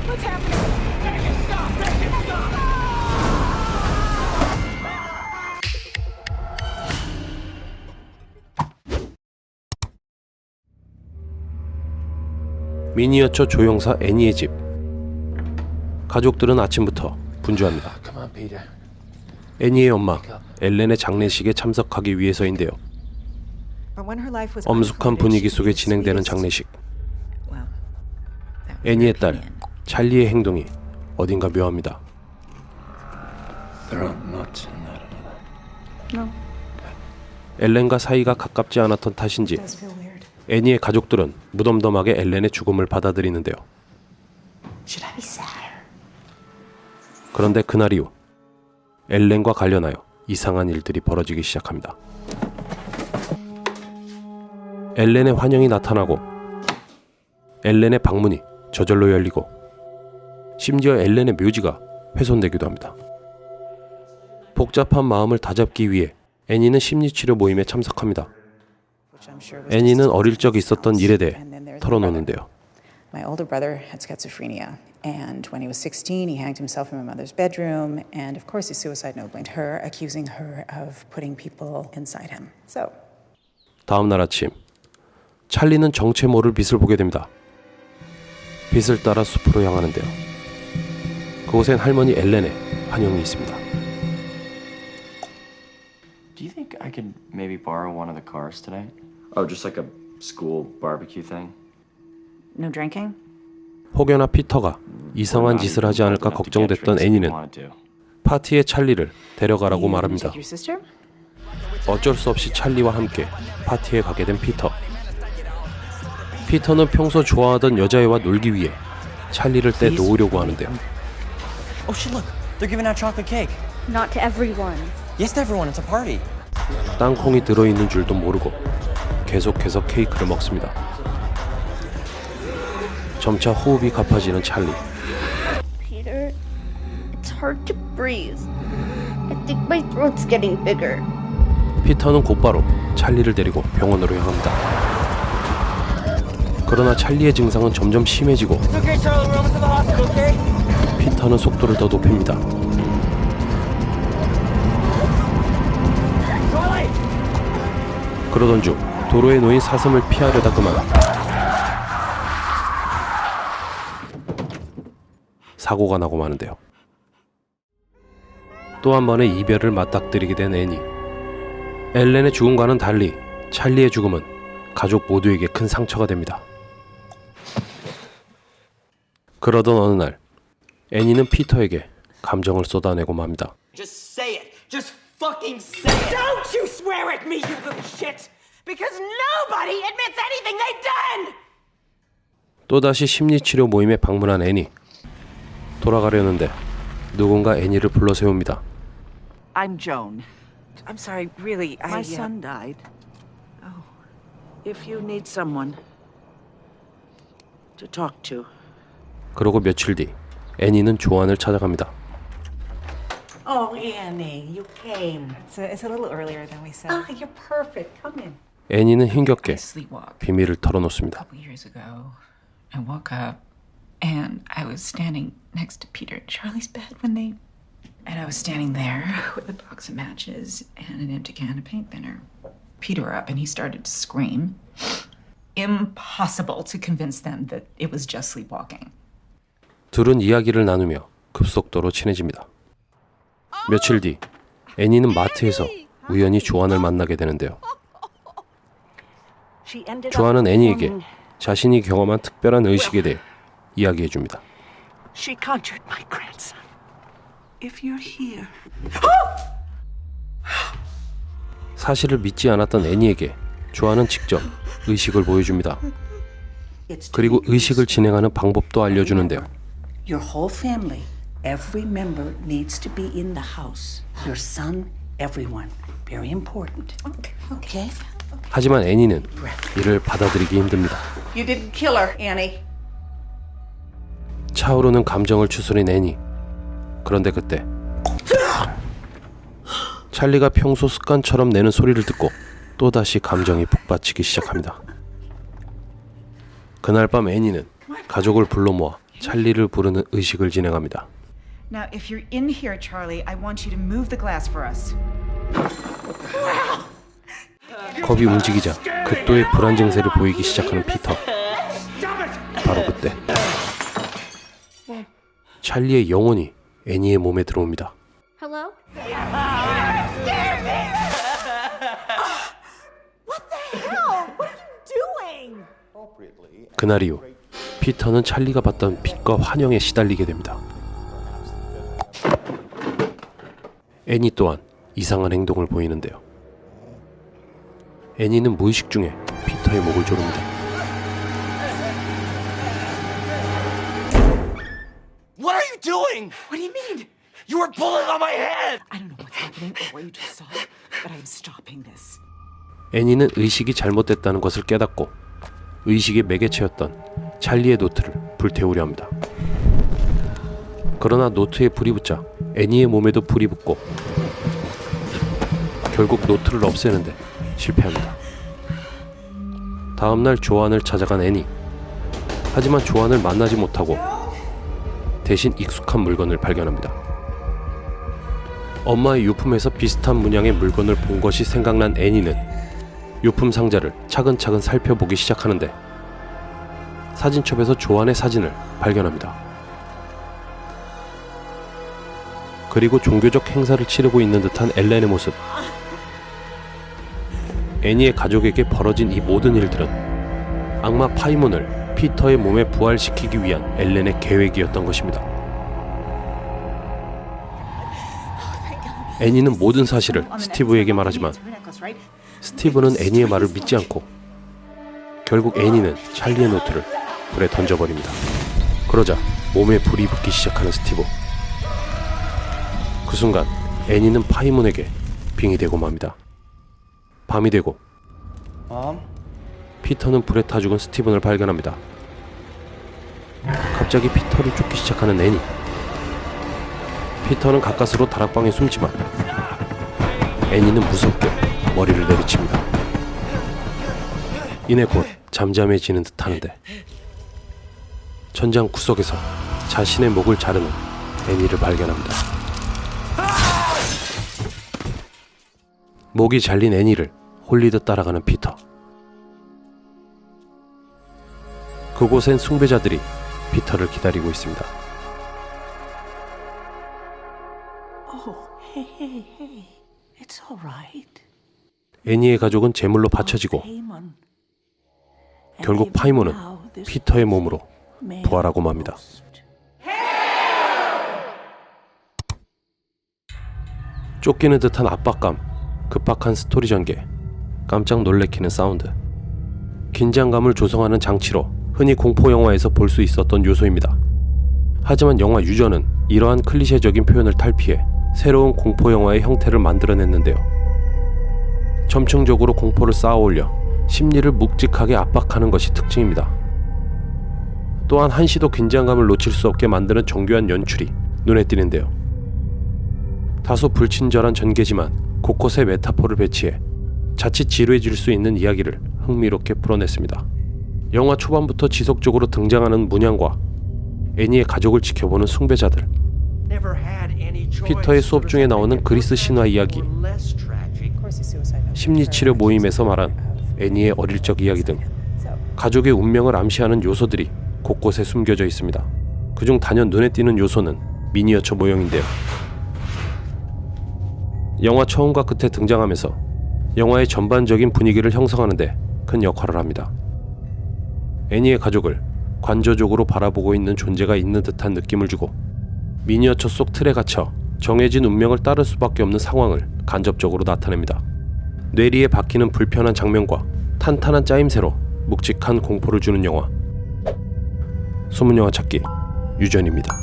What's happening? Make it stop! Make it stop! 미니어처 조형사 애니의 집. 가족들은 아침부터 분주합니다. 애니의 엄마 엘렌의 장례식에 참석하기 위해서인데요. 엄숙한 분위기 속에 진행되는 장례식. 애니의 딸 찰리의 행동이 어딘가 묘합니다. 엘렌과 사이가 가깝지 않았던 탓인지 애니의 가족들은 무덤덤하게 엘렌의 죽음을 받아들이는데요. 그런데 그날 이후 엘렌과 관련하여 이상한 일들이 벌어지기 시작합니다. 엘렌의 환영이 나타나고 엘렌의 방문이 저절로 열리고 심지어 엘렌의 묘지가 훼손되기도 합니다. 복잡한 마음을 다잡기 위해 애니는 심리치료 모임에 참석합니다. 애니는 어릴 적 있었던 일에 대해 털어놓는데요. My older brother had schizophrenia, and when he was 16, he hanged himself in my mother's bedroom, and of course, his suicide note blamed her, accusing her of putting people inside him. So, 다음 날 아침, 찰리는 정체 모를 빛을 보게 됩니다. 빛을 따라 숲으로 향하는데요. 그곳엔 할머니 엘렌의 환영이 있습니다. Do you think I could maybe borrow one of the cars tonight? Oh, just like a school barbecue thing? no drinking? 혹여나 피터가 이상한 짓을 하지 않을까 걱정됐던 애니는 파티에 찰리를 데려가라고 말합니다. Take your sister? 어쩔 수 없이 찰리와 함께 파티에 가게 된 피터. 피터는 평소 좋아하던 여자애와 놀기 위해 찰리를 떼놓으려고 하는데요. Oh shit, look. They're giving out chocolate cake. Not to everyone. Yes to everyone. It's a party. 땅콩이 들어있는 줄도 모르고 계속해서 케이크를 먹습니다. 점차 호흡이 가빠지는 찰리. Peter, it's hard to breathe. I think my throat's getting bigger. 피터는 곧바로 찰리를 데리고 병원으로 향합니다. 그러나 찰리의 증상은 점점 심해지고 Okay, Charlie, we're almost to the hospital, okay? 피터는 속도를 더 높입니다. 그러던 중 도로에 놓인 사슴을 피하려다 그만 사고가 나고 마는데요. 또 한 번의 이별을 맞닥뜨리게 된 애니. 엘렌의 죽음과는 달리 찰리의 죽음은 가족 모두에게 큰 상처가 됩니다. 그러던 어느 날 애니는 피터에게 감정을 쏟아내고 맙니다. Just say it. Just fucking say it. Don't you swear at me, you little shit! Because nobody admits anything they've done! 또다시 심리치료 모임에 방문한 애니. 돌아가려는데 누군가 애니를 불러 세웁니다. I'm Joan. I'm sorry, really, My son died. Oh, if you need someone to talk to. 그러고 며칠 뒤 애니는 조안을 찾아갑니다. Oh, Annie, you came. It's a little earlier than we said. Oh, you're perfect. Come in. 애니는 힘겹게 sleepwalk 비밀을 털어놓습니다. a couple years ago. I woke up and I was standing next to Peter and Charlie's bed and I was standing there with a box of matches and an empty can of paint thinner. Peter were up and he started to scream. Impossible to convince them that it was just sleepwalking. 둘은 이야기를 나누며 급속도로 친해집니다. 며칠 뒤 애니는 마트에서 우연히 조안을 만나게 되는데요. 조안은 애니에게 자신이 경험한 특별한 의식에 대해 이야기해줍니다. She conjured my grandson. If you're here. 사실을 믿지 않았던 애니에게 조안은 직접 의식을 보여줍니다. 그리고 의식을 진행하는 방법도 알려주는데요. Your whole family, every member needs to be in the house. Your son, everyone. Very important. Okay? 하지만 애니는 이를 받아들이기 힘듭니다. You didn't kill her, Annie. 차오르는 감정을 추스린 애니. 그런데 그때 찰리가 평소 습관처럼 내는 소리를 듣고 또다시 감정이 북받치기 시작합니다. 그날 밤 애니는 가족을 불러 모아 찰리를 부르는 의식을 진행합니다. Now, if you're in here, Charlie, I want you to move the glass for us. 겁이 움직이자 극도의 불안 증세를 보이기 시작하는 피터. 바로 그때 찰리의 영혼이 애니의 몸에 들어옵니다. Hello? 그날 이후 피터는 찰리가 받던 빛과 환영에 시달리게 됩니다. 애니 또한 이상한 행동을 보이는데요. 애니는 무의식 중에 피터의 목을 조릅니다. What are you doing? What do you mean? You were pulling on my head! I don't know what's happening or what you just saw, but I'm stopping this. 애니는 의식이 잘못됐다는 것을 깨닫고 의식의 매개체였던 찰리의 노트를 불태우려 합니다. 그러나 노트에 불이 붙자 애니의 몸에도 불이 붙고 결국 노트를 없애는데 실패합니다. 다음날 조안을 찾아간 애니. 하지만 조안을 만나지 못하고 대신 익숙한 물건을 발견합니다. 엄마의 유품에서 비슷한 문양의 물건을 본 것이 생각난 애니는 유품 상자를 차근차근 살펴보기 시작하는데 사진첩에서 조안의 사진을 발견합니다. 그리고 종교적 행사를 치르고 있는 듯한 엘렌의 모습. 애니의 가족에게 벌어진 이 모든 일들은 악마 파이몬을 피터의 몸에 부활시키기 위한 엘렌의 계획이었던 것입니다. 애니는 모든 사실을 스티브에게 말하지만 스티브는 애니의 말을 믿지 않고 결국 애니는 찰리의 노트를 불에 던져버립니다. 그러자 몸에 불이 붙기 시작하는 스티브. 그 순간 애니는 파이몬에게 빙의되고 맙니다. 밤이 되고 피터는 불에 타 죽은 스티븐을 발견합니다. 갑자기 피터를 쫓기 시작하는 애니. 피터는 가까스로 다락방에 숨지만 애니는 무섭게 머리를 내리칩니다. 이내 곧 잠잠해지는 듯하는데 천장 구석에서 자신의 목을 자르는 애니를 발견합니다. 목이 잘린 애니를 홀리듯 따라가는 피터. 그곳엔 숭배자들이 피터를 기다리고 있습니다. Oh, hey. It's all right. 애니의 가족은 제물로 바쳐지고 결국 파이몬은 피터의 몸으로 부활하고 맙니다. 쫓기는 듯한 압박감, 급박한 스토리 전개, 깜짝 놀래키는 사운드, 긴장감을 조성하는 장치로 흔히 공포 영화에서 볼 수 있었던 요소입니다. 하지만 영화 유저는 이러한 클리셰적인 표현을 탈피해 새로운 공포 영화의 형태를 만들어냈는데요. 점층적으로 공포를 쌓아올려 심리를 묵직하게 압박하는 것이 특징입니다. 또한 한시도 긴장감을 놓칠 수 없게 만드는 정교한 연출이 눈에 띄는데요. 다소 불친절한 전개지만 곳곳에 메타포를 배치해 자칫 지루해질 수 있는 이야기를 흥미롭게 풀어냈습니다. 영화 초반부터 지속적으로 등장하는 문양과 애니의 가족을 지켜보는 숭배자들, 피터의 수업 중에 나오는 그리스 신화 이야기, 심리치료 모임에서 말한 애니의 어릴 적 이야기 등 가족의 운명을 암시하는 요소들이 곳곳에 숨겨져 있습니다. 그중 단연 눈에 띄는 요소는 미니어처 모형인데요. 영화 처음과 끝에 등장하면서 영화의 전반적인 분위기를 형성하는 데 큰 역할을 합니다. 애니의 가족을 관조적으로 바라보고 있는 존재가 있는 듯한 느낌을 주고 미니어처 속 틀에 갇혀 정해진 운명을 따를 수밖에 없는 상황을 간접적으로 나타냅니다. 뇌리에 박히는 불편한 장면과 탄탄한 짜임새로 묵직한 공포를 주는 영화. 소문영화 찾기 유전입니다.